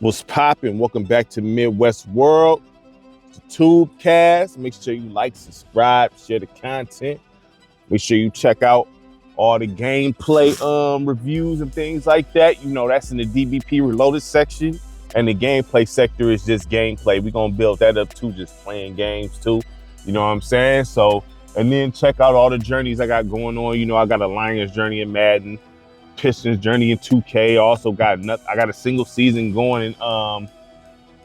What's poppin'? Welcome back to Midwest World. It's the Tubecast. Make sure you like, subscribe, share the content. Make sure you check out all the gameplay reviews and things like that. You know, that's in the DBP Reloaded section. And the gameplay sector is just gameplay. We're going to build that up too, just playing games too. You know what I'm saying? So, and then check out all the journeys I got going on. You know, I got a Lions journey in Madden, Pistons journey in 2K. Also got I got a single season going in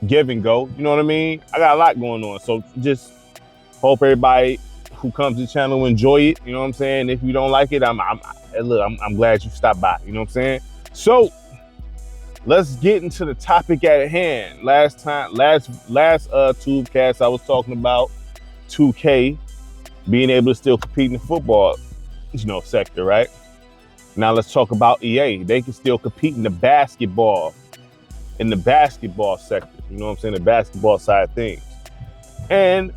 Give and Go. You know what I mean? I got a lot going on. So just hope everybody who comes to the channel enjoy it. You know what I'm saying? If you don't like it, I'm glad you stopped by. You know what I'm saying? So let's get into the topic at hand. Last Tubecast, I was talking about 2K being able to still compete in the football, sector, right? Now let's talk about EA. They can still compete in the basketball sector. You know what I'm saying? The basketball side of things. And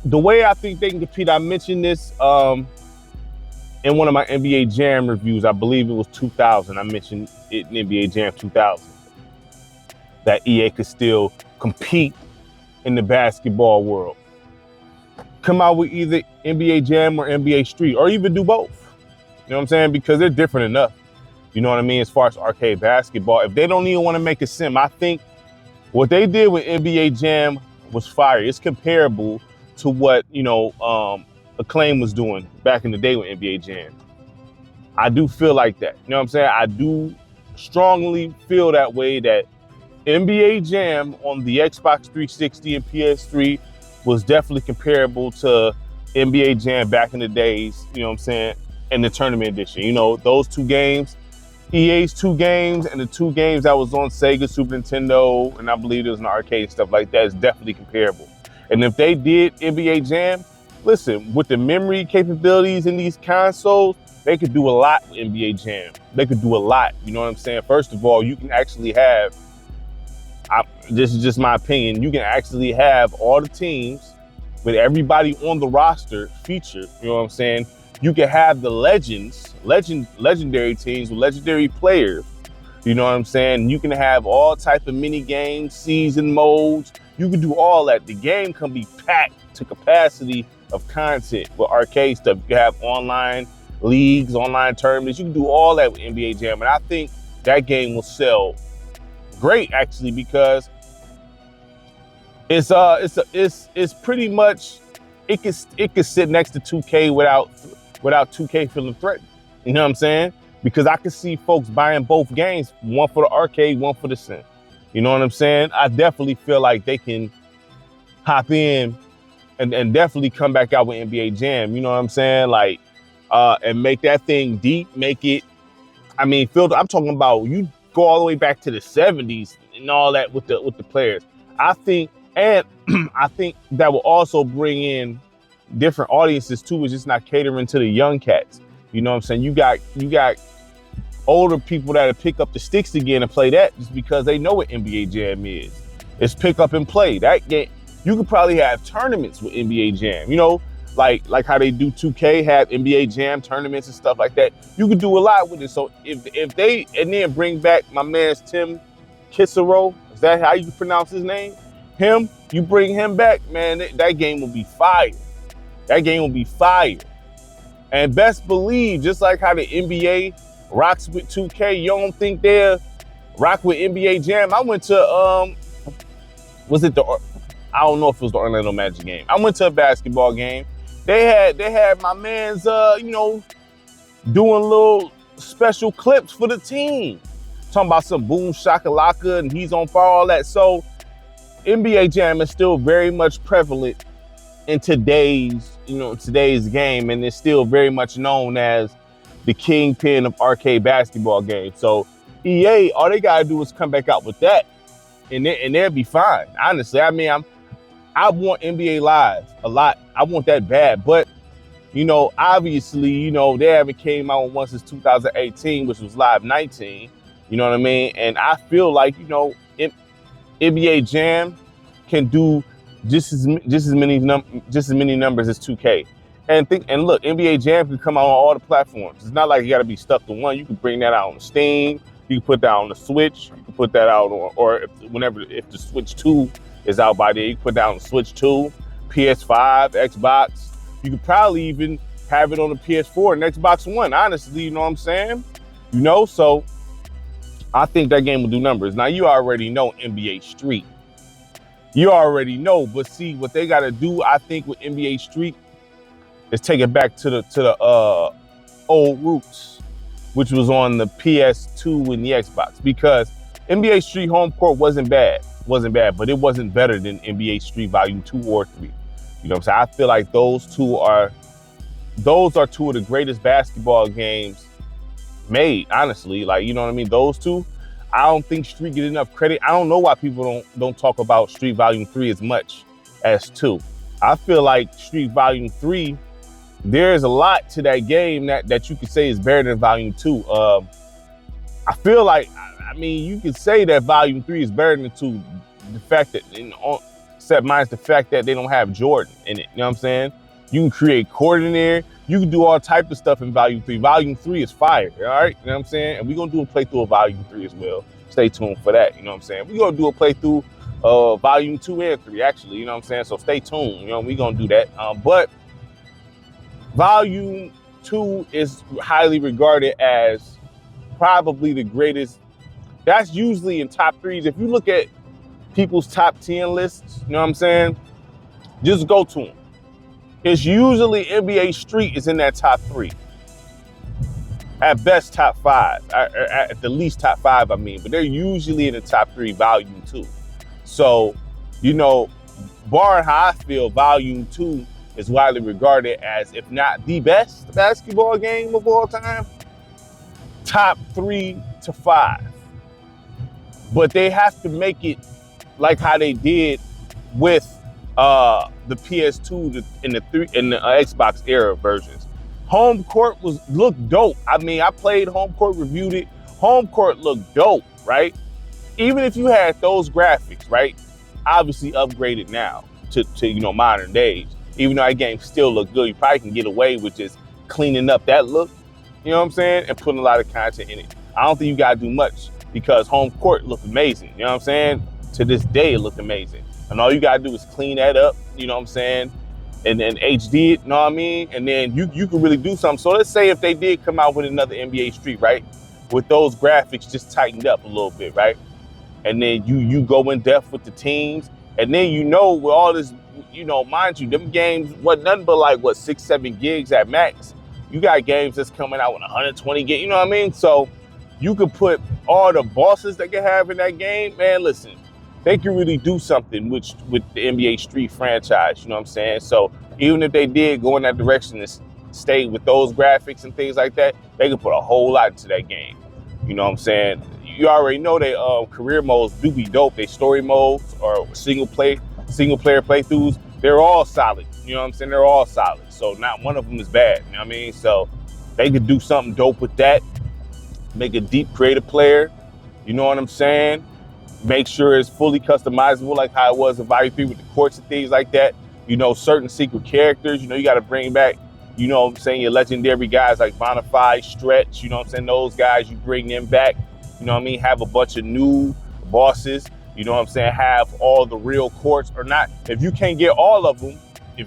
the way I think they can compete, I mentioned this in one of my NBA Jam reviews. I believe it was 2000. I mentioned it in NBA Jam 2000 that EA could still compete in the basketball world. Come out with either NBA Jam or NBA Street, or even do both. You know what I'm saying? Because they're different enough. You know what I mean? As far as arcade basketball, if they don't even want to make a sim, I think what they did with NBA Jam was fire. It's comparable to what, Acclaim was doing back in the day with NBA Jam. I do feel like that. You know what I'm saying? I do strongly feel that way, that NBA Jam on the Xbox 360 and PS3 was definitely comparable to NBA Jam back in the days, you know what I'm saying, and the tournament edition. You know, those two games, EA's two games and the two games that was on Sega, Super Nintendo, and I believe there was an arcade and stuff like that, is definitely comparable. And if they did NBA Jam, listen, with the memory capabilities in these consoles, they could do a lot with NBA Jam. They could do a lot, you know what I'm saying? First of all, you can actually have, this is just my opinion, you can actually have all the teams with everybody on the roster featured, you know what I'm saying? You can have the legendary teams with legendary players, you know what I'm saying? You can have all type of mini games, season modes. You can do all that. The game can be packed to capacity of content with arcade stuff. You can have online leagues, online tournaments. You can do all that with NBA Jam. And I think that game will sell great, actually, because it's pretty much, it could sit next to 2K without 2K feeling threatened. You know what I'm saying? Because I could see folks buying both games, one for the arcade, one for the sim. You know what I'm saying? I definitely feel like they can hop in and definitely come back out with NBA Jam. You know what I'm saying? Like, and make that thing deep, make it, I'm talking about, you go all the way back to the 70s and all that with the players. I think that will also bring in different audiences too. It's just not catering to the young cats. You know what I'm saying? You got older people that'll pick up the sticks again and play that just because they know what NBA Jam is. It's pick up and play. That game, you could probably have tournaments with NBA Jam, you know, like how they do 2K, have NBA Jam tournaments and stuff like that. You could do a lot with it. So if they, and then bring back my man's Tim Kissero, is that how you pronounce his name? Him, you bring him back, man, that game will be fire. That game will be fire. And best believe, just like how the NBA rocks with 2K, you don't think they'll rock with NBA Jam? I went to, I don't know if it was the Orlando Magic game. I went to a basketball game. They had my man's, doing little special clips for the team. Talking about some boom shakalaka and he's on fire, all that. So NBA Jam is still very much prevalent in today's game, and it's still very much known as the kingpin of arcade basketball games. So EA, all they gotta do is come back out with that, and they'll be fine. Honestly, I want NBA Live a lot. I want that bad, but obviously, they haven't came out with one since 2018, which was Live 19. You know what I mean? And I feel like NBA Jam can do just as many numbers as 2K. And look, NBA Jam can come out on all the platforms. It's not like you got to be stuck to one. You can bring that out on Steam. You can put that on the Switch. You can put that out on, or if the Switch 2 is out by there, you can put that on the Switch 2, PS5, Xbox. You could probably even have it on the PS4 and Xbox One, honestly, you know what I'm saying? You know, so I think that game will do numbers. Now, you already know NBA Street. You already know, but see, what they got to do, I think, with NBA Street is take it back to the old roots, which was on the PS2 and the Xbox, because NBA Street Home Court wasn't bad, but it wasn't better than NBA Street Volume 2 or 3. You know what I'm saying? I feel like those are two of the greatest basketball games made, honestly. Like, you know what I mean? Those two, I don't think Street get enough credit. I don't know why people don't talk about Street Volume 3 as much as 2. I feel like Street Volume 3, there's a lot to that game that you could say is better than Volume 2. I feel like, I mean, you could say that Volume 3 is better than 2. The fact that, except minus the fact that they don't have Jordan in it. You know what I'm saying? You can create court in there. You can do all types of stuff in Volume 3. Volume 3 is fire, all right? You know what I'm saying? And we're going to do a playthrough of Volume 3 as well. Stay tuned for that, you know what I'm saying? We're going to do a playthrough of Volume 2 and 3, actually, you know what I'm saying? So stay tuned, you know, we're going to do that. But Volume 2 is highly regarded as probably the greatest. That's usually in top 3s. If you look at people's top 10 lists, you know what I'm saying? Just go to them. It's usually NBA Street is in that top 3. At best, top 5. At the least, top 5, I mean. But they're usually in the top 3, Volume 2. So, you know, barring how I feel, Volume 2 is widely regarded as, if not the best basketball game of all time, top 3 to 5. But they have to make it like how they did with the PS2 and the Xbox era versions. Home Court looked dope. I mean, I played Home Court, reviewed it. Home Court looked dope, right? Even if you had those graphics, right? Obviously upgraded now to you know, modern days. Even though that game still look good, you probably can get away with just cleaning up that look, you know what I'm saying? And putting a lot of content in it. I don't think you gotta do much, because Home Court looked amazing, you know what I'm saying? To this day, it looked amazing. And all you gotta do is clean that up, you know what I'm saying? And then HD it, you know what I mean? And then you can really do something. So let's say if they did come out with another NBA Street, right? With those graphics just tightened up a little bit, right? And then you go in depth with the teams. And then, you know, with all this, you know, mind you, them games wasn't nothing but like, 6-7 gigs at max. You got games that's coming out with 120 gigs, you know what I mean? So you could put all the bosses that can have in that game. Man, listen, they can really do something with the NBA Street franchise, you know what I'm saying? So even if they did go in that direction and stay with those graphics and things like that, they could put a whole lot into that game. You know what I'm saying? You already know they career modes do be dope. They story modes or single player playthroughs, they're all solid. You know what I'm saying? They're all solid. So not one of them is bad. You know what I mean? So they could do something dope with that. Make a deep creative player. You know what I'm saying? Make sure it's fully customizable like how it was in Volume 3 with the courts and things like that. You know, certain secret characters, you know, you got to bring back, you know what I'm saying, your legendary guys like Bonafide, Stretch, you know what I'm saying? Those guys, you bring them back. You know what I mean? Have a bunch of new bosses. You know what I'm saying? Have all the real courts or not. If you can't get all of them, you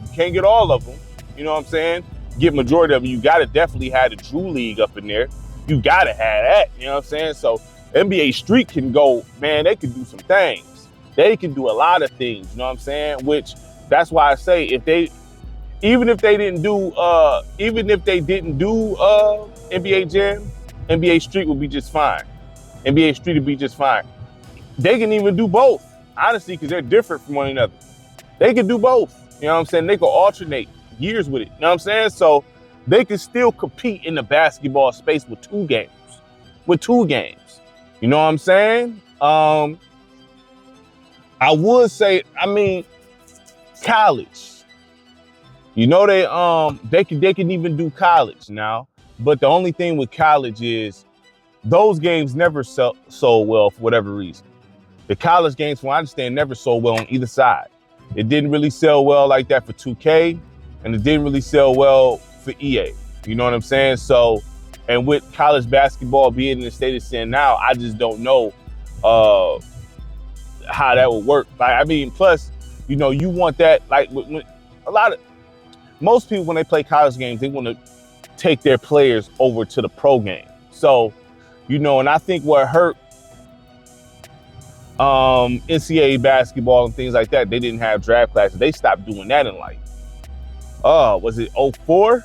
know what I'm saying? Get majority of them. You got to definitely have the Drew League up in there. You got to have that. You know what I'm saying? So NBA Street can go, man, they can do some things. They can do a lot of things. You know what I'm saying? Which, that's why I say, even if they didn't do NBA Jam, NBA Street would be just fine. NBA Street would be just fine. They can even do both, honestly, because they're different from one another. They can do both. You know what I'm saying? They can alternate years with it. You know what I'm saying? So they can still compete in the basketball space with two games. You know what I'm saying? I would say, I mean, college. You know, they can even do college now. But the only thing with college is those games never sold well for whatever reason. The college games, from what I understand, never sold well on either side. It didn't really sell well like that for 2K, and it didn't really sell well for EA. You know what I'm saying? So And with college basketball being in the state it's in now, I just don't know how that would work. Like, I mean, plus, you know, you want that, like, when most people, when they play college games, they want to take their players over to the pro game. So, you know, and I think what hurt NCAA basketball and things like that, they didn't have draft classes. They stopped doing that in like, was it 04?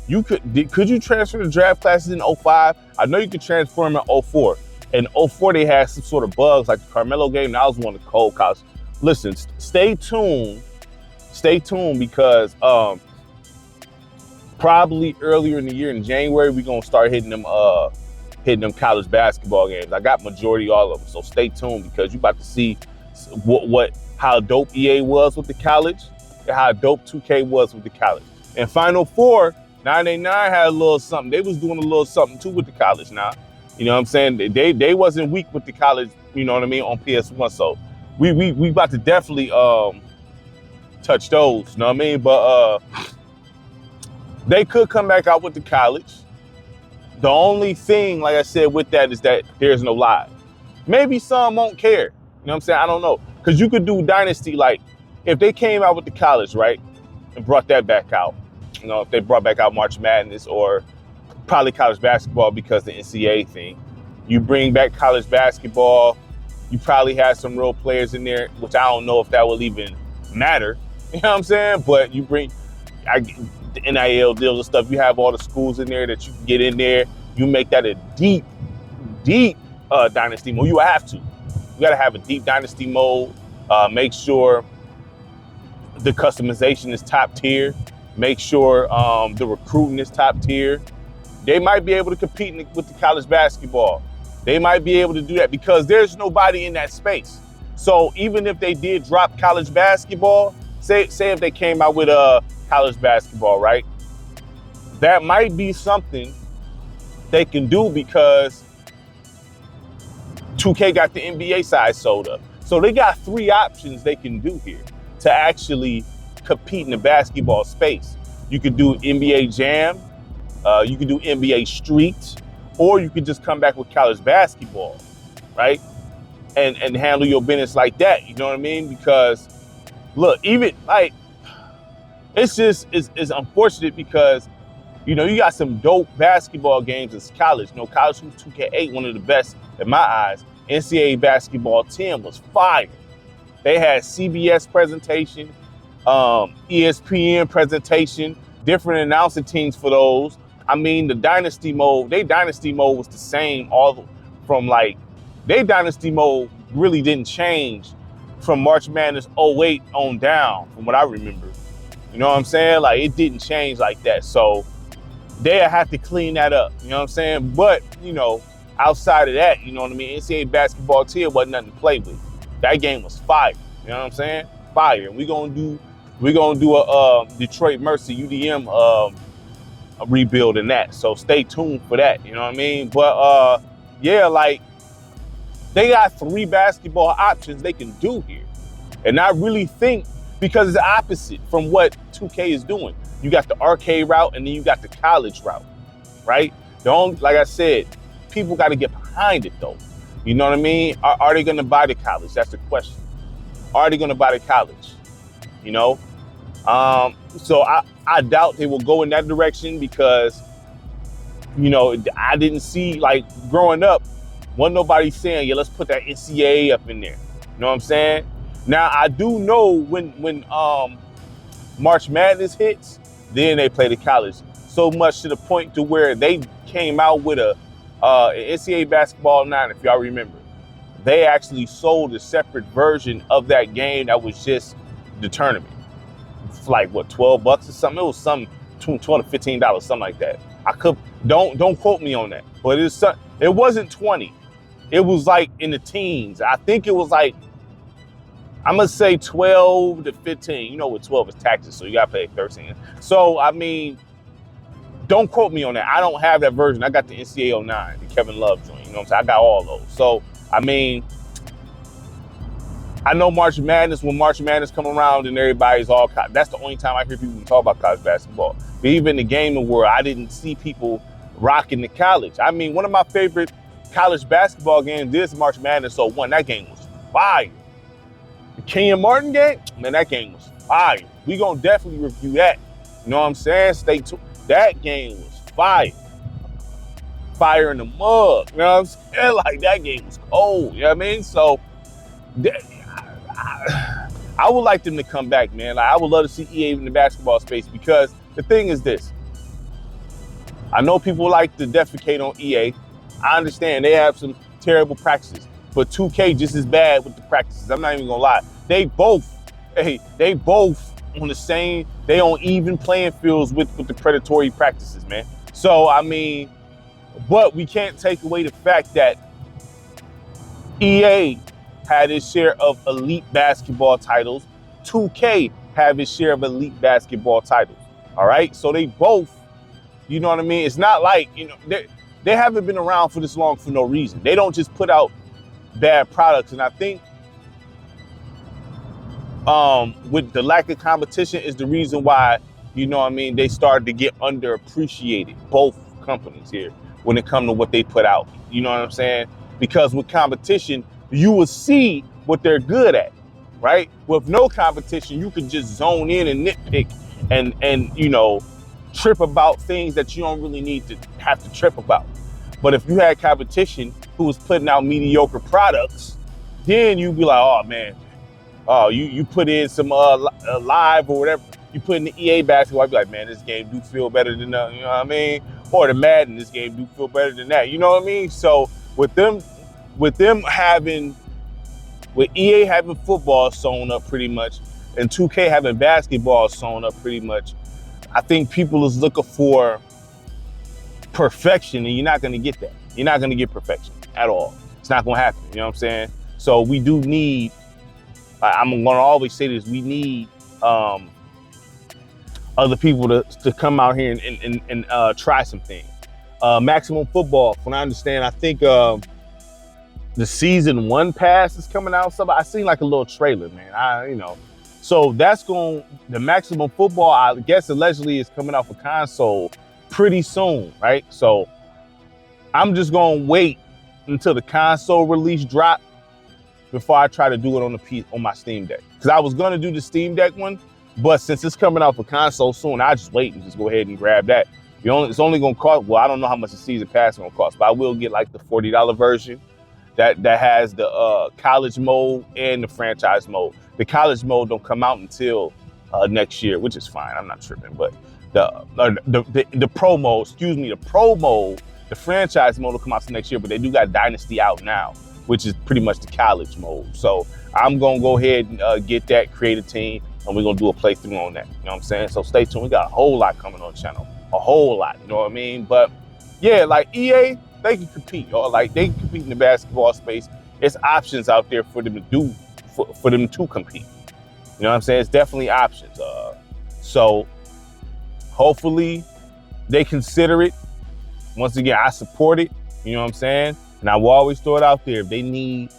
Could you transfer the draft classes in 05? I know you could transfer them in 04. In 04, they had some sort of bugs like the Carmelo game. That was one of the cold college. Listen, stay tuned. Stay tuned because probably earlier in the year in January, we're going to start hitting them college basketball games. I got majority all of them. So stay tuned because you're about to see how dope EA was with the college and how dope 2K was with the college. And Final Four, 989 had a little something. They was doing a little something too with the college now. You know what I'm saying? They wasn't weak with the college, you know what I mean, on PS1. So we about to definitely touch those, you know what I mean? But they could come back out with the college. The only thing, like I said, with that is that there's no live. Maybe some won't care. You know what I'm saying? I don't know. Because you could do Dynasty, like, if they came out with the college, right, and brought that back out, you know, if they brought back out March Madness or probably college basketball because the NCAA thing, you bring back college basketball, you probably have some real players in there, which I don't know if that will even matter. You know what I'm saying? But you bring the NIL deals and stuff, you have all the schools in there that you can get in there. You make that a deep dynasty mode. You have to. You got to have a deep dynasty mode. Make sure the customization is top tier. Make sure the recruiting is top tier. They might be able to compete with the college basketball. They might be able to do that because there's nobody in that space. So even if they did drop college basketball, say if they came out with college basketball, right? That might be something they can do because 2K got the NBA side sold up. So they got 3 options they can do here to actually compete in the basketball space. You could do NBA Jam, you could do NBA Street, or you could just come back with college basketball, right? And handle your business like that, you know what I mean? Because look, even like, it's unfortunate because, you know, you got some dope basketball games in college. You know, College Hoops 2K8, one of the best in my eyes. NCAA Basketball 10 was fire. They had CBS presentation, ESPN presentation, different announcing teams for those. I mean, the dynasty mode, their dynasty mode was the same their dynasty mode really didn't change from March Madness 08 on down, from what I remember. You know what I'm saying? Like, it didn't change like that. So they have to clean that up. You know what I'm saying? But, you know, outside of that, you know what I mean? NCAA Basketball 10 wasn't nothing to play with. That game was fire. You know what I'm saying? Fire. And we're gonna do a Detroit Mercy UDM a rebuild in that. So stay tuned for that. You know what I mean? But yeah, like, they got 3 basketball options they can do here. And I really think, because it's the opposite from what 2K is doing. You got the arcade route and then you got the college route, right? Like I said, people got to get behind it though. You know what I mean? Are they going to buy the college? That's the question. Are they going to buy the college? You know? So I doubt they will go in that direction because, you know, I didn't see, like, growing up, wasn't nobody saying, yeah, let's put that NCAA up in there. You know what I'm saying? Now, I do know when March Madness hits, then they play the college. So much to the point to where they came out with an NCAA Basketball 9, if y'all remember. They actually sold a separate version of that game that was just the tournament. It's like, what, $12 or something? It was something between $12 to $15, something like that. Don't quote me on that. But it wasn't 20. It was like in the teens. I think it was like, I'm going to say 12 to 15. You know what 12 is taxes, so you got to pay 13. So, I mean, don't quote me on that. I don't have that version. I got the NCAA 09, the Kevin Love joint. You know what I'm saying? I got all those. So, I mean, I know March Madness, when March Madness come around and everybody's all, that's the only time I hear people talk about college basketball. But even in the gaming world, I didn't see people rocking the college. I mean, one of my favorite college basketball games is March Madness 01. That game was fire. The Kenyon Martin game, man, that game was fire. We gonna definitely review that. You know what I'm saying? Stay tuned. That game was fire. Fire in the mug. You know what I'm saying? Like, that game was cold. You know what I mean? So, I would like them to come back, man. Like, I would love to see EA in the basketball space, because the thing is this. I know people like to defecate on EA. I understand they have some terrible practices, but 2K just as bad with the practices. I'm not even gonna lie. They both on the same, they on even playing fields with the predatory practices, man. So, I mean, but we can't take away the fact that EA had its share of elite basketball titles. 2K have its share of elite basketball titles. All right, so they both, you know what I mean? It's not like, you know, they haven't been around for this long for no reason. They don't just put out bad products. And I think with the lack of competition is the reason why, you know what I mean, they started to get underappreciated, both companies here, when it comes to what they put out. You know what I'm saying? Because with competition, you will see what they're good at, right? With no competition, you can just zone in and nitpick and you know, trip about things that you don't really need to have to trip about. But if you had competition who was putting out mediocre products, then you'd be like, oh man, oh, you put in some live or whatever, you put in the EA basketball, I'd be like, man, this game do feel better than you know what I mean? Or the Madden, this game do feel better than that, you know what I mean? So with EA having football sewn up pretty much, and 2K having basketball sewn up pretty much, I think people is looking for perfection, and you're not gonna get that. You're not gonna get perfection at all. It's not gonna happen, you know what I'm saying? So we do need, I'm gonna always say this, we need other people to come out here and try some things. Maximum Football, from what I understand, I think the season 1 pass is coming out. I seen like a little trailer, man. You know, so that's the Maximum Football, I guess allegedly is coming out for console pretty soon, right? So I'm just gonna wait until the console release drop before I try to do it on my Steam Deck. Because I was gonna do the Steam Deck one, but since it's coming out for console soon, I just wait and just go ahead and grab that. It's only gonna cost, well, I don't know how much the season pass is gonna cost, but I will get like the $40 version that has the college mode and the franchise mode. The college mode don't come out until next year, which is fine. I'm not tripping, but the pro mode, the franchise mode will come out next year, but they do got Dynasty out now, which is pretty much the college mode. So I'm gonna go ahead and get that, create a team, and we're gonna do a playthrough on that. You know what I'm saying? So stay tuned. We got a whole lot coming on the channel, a whole lot. You know what I mean? But yeah, like EA, they can compete, y'all. Like they can compete in the basketball space. There's options out there for them to do, for them to compete. You know what I'm saying? It's definitely options. So hopefully they consider it. Once again, I support it. You know what I'm saying? And I will always throw it out there. If they need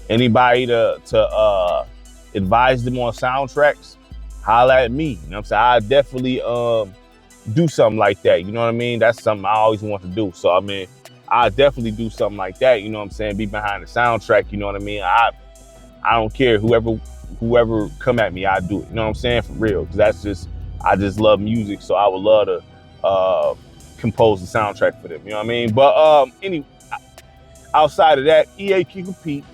anybody to advise them on soundtracks, holla at me. You know what I'm saying? I definitely do something like that. You know what I mean? That's something I always want to do. So I mean, I definitely do something like that. You know what I'm saying? Be behind the soundtrack. You know what I mean? I don't care. Whoever come at me, I do it. You know what I'm saying? For real. Because I just love music. So I would love to compose the soundtrack for them. You know what I mean? But anyway, outside of that, EA can compete.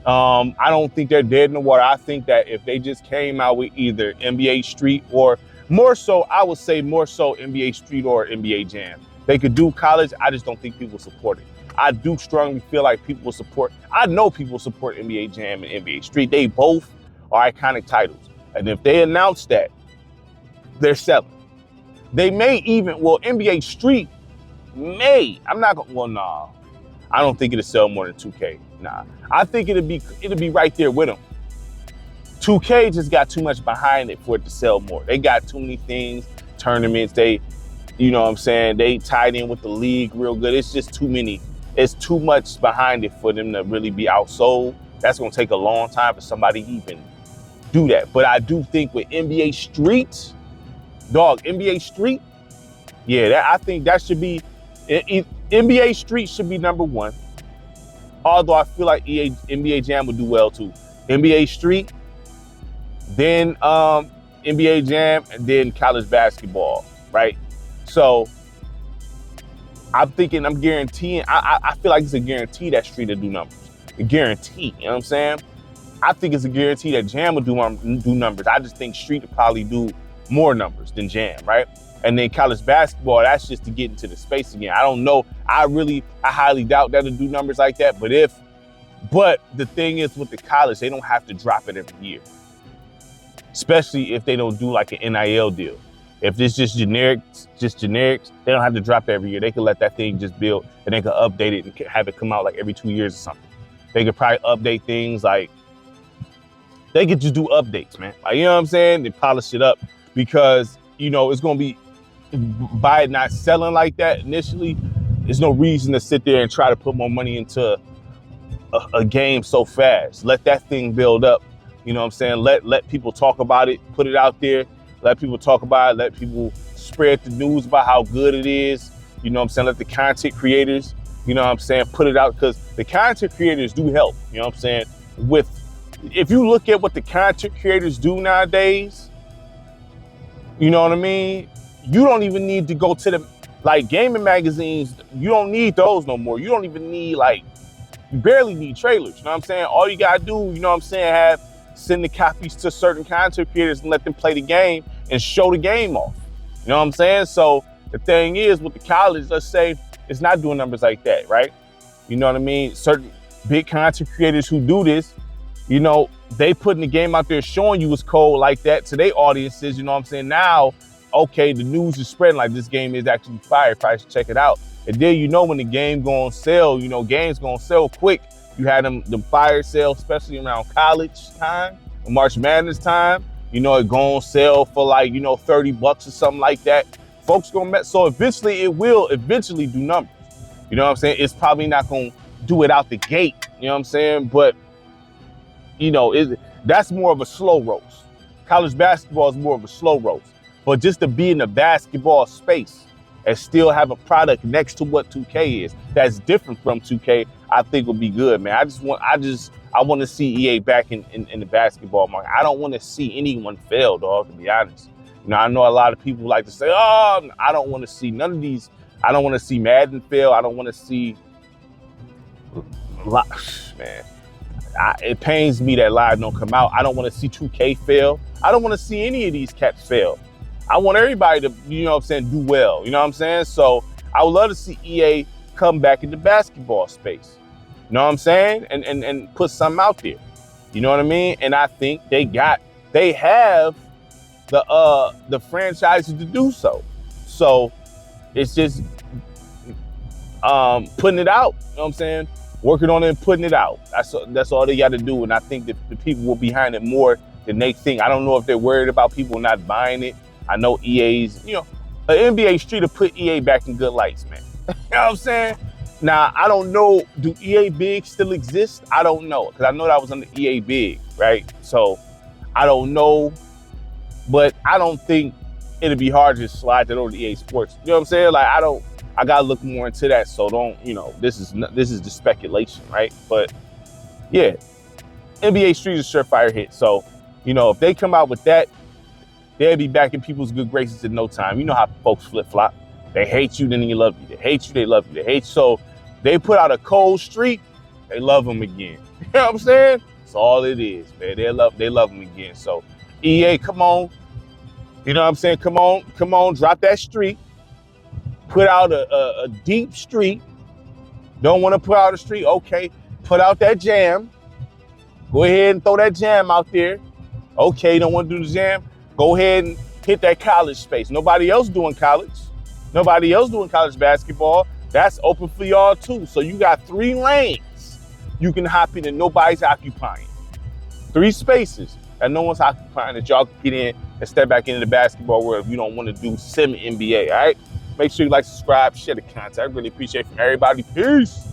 I don't think they're dead in the water. I think that if they just came out with either NBA Street or more so, I would say more so NBA Street or NBA Jam. They could do college. I just don't think people support it. I do strongly feel like people support, I know people support NBA Jam and NBA Street. They both are iconic titles. And if they announce that, they're selling. They may even, well, NBA Street may, I'm not gonna, well, nah. I don't think it'll sell more than 2K. Nah, I think it'll be right there with them. 2K just got too much behind it for it to sell more. They got too many things, tournaments. They, you know what I'm saying? They tied in with the league real good. It's just too many. It's too much behind it for them to really be outsold. That's gonna take a long time for somebody to even do that. But I do think with NBA Street, dog, NBA Street, Yeah, I think that should be, NBA Street should be number one. Although I feel like NBA Jam would do well too. NBA Street, then NBA Jam, and then college basketball, right? So I'm guaranteeing, I feel like it's a guarantee that Street will do numbers. A guarantee, you know what I'm saying? I think it's a guarantee that Jam will do numbers. I just think Street will probably do more numbers than Jam, right? And then college basketball, that's just to get into the space again. I don't know. I highly doubt that'll do numbers like that. But the thing is with the college, they don't have to drop it every year. Especially if they don't do like an NIL deal. If it's just generics, they don't have to drop it every year. They can let that thing just build and they can update it and have it come out like every 2 years or something. They could probably update things like, they could just do updates, man. Like, you know what I'm saying? They polish it up because, it's going to be, by it not selling like that initially, there's no reason to sit there and try to put more money into a game so fast. Let that thing build up. You know what I'm saying? Let people talk about it, put it out there. Let people talk about it. Let people spread the news about how good it is. You know what I'm saying? Let the content creators, you know what I'm saying, put it out, because the content creators do help. You know what I'm saying? If you look at what the content creators do nowadays, you know what I mean? You don't even need to go to the gaming magazines. You don't need those no more. You don't even need you barely need trailers. You know what I'm saying? All you gotta do, you know what I'm saying, send the copies to certain content creators and let them play the game and show the game off. You know what I'm saying? So the thing is with the college, let's say it's not doing numbers like that, right? You know what I mean? Certain big content creators who do this, they putting the game out there showing you it's cold like that to their audiences, you know what I'm saying? Now, okay, the news is spreading like this game is actually fire, probably should check it out. And then when the game gonna sell, games gonna sell quick. You had them fire sales, especially around college time, March Madness time, it gonna sell for $30 or something like that. Folks gonna so eventually it will eventually do numbers. You know what I'm saying? It's probably not gonna do it out the gate, you know what I'm saying? But that's more of a slow roast. College basketball is more of a slow roast. But just to be in the basketball space and still have a product next to what 2K is, that's different from 2K, I think would be good, man. I want to see EA back in the basketball market. I don't want to see anyone fail, dog, to be honest. I know a lot of people like to say, oh, I don't want to see none of these. I don't want to see Madden fail. I don't want to see, man. It pains me that Live don't come out. I don't want to see 2K fail. I don't want to see any of these cats fail. I want everybody to, do well. You know what I'm saying? So I would love to see EA come back in the basketball space. You know what I'm saying? And put something out there. You know what I mean? And I think they have the franchises to do so. So it's just putting it out. You know what I'm saying? Working on it and putting it out. That's all they got to do. And I think that the people will be behind it more than they think. I don't know if they're worried about people not buying it. I know EA's, an NBA Street will put EA back in good lights, man. You know what I'm saying? Now, I don't know, do EA Big still exist? I don't know, because I know that was under EA Big, right? So I don't know, but I don't think it'd be hard to just slide that over to EA Sports. You know what I'm saying? I gotta look more into that. So this is just speculation, right? But yeah, NBA Street is a surefire hit. So, if they come out with that, they'll be back in people's good graces in no time. You know how folks flip-flop. They hate you, then they love you. They hate you, they love you. They hate you. So they put out a cold streak, they love them again. You know what I'm saying? That's all it is, man. They love them again. So EA, come on. You know what I'm saying? Come on, drop that streak. Put out a deep streak. Don't want to put out a streak? Okay, put out that jam. Go ahead and throw that jam out there. Okay, don't want to do the jam? Go ahead and hit that college space. Nobody else doing college. Nobody else doing college basketball. That's open for y'all too. So you got 3 lanes you can hop in and nobody's occupying. 3 spaces that no one's occupying that y'all can get in and step back into the basketball world if you don't want to do semi-NBA, all right? Make sure you like, subscribe, share the content. I really appreciate it from everybody. Peace.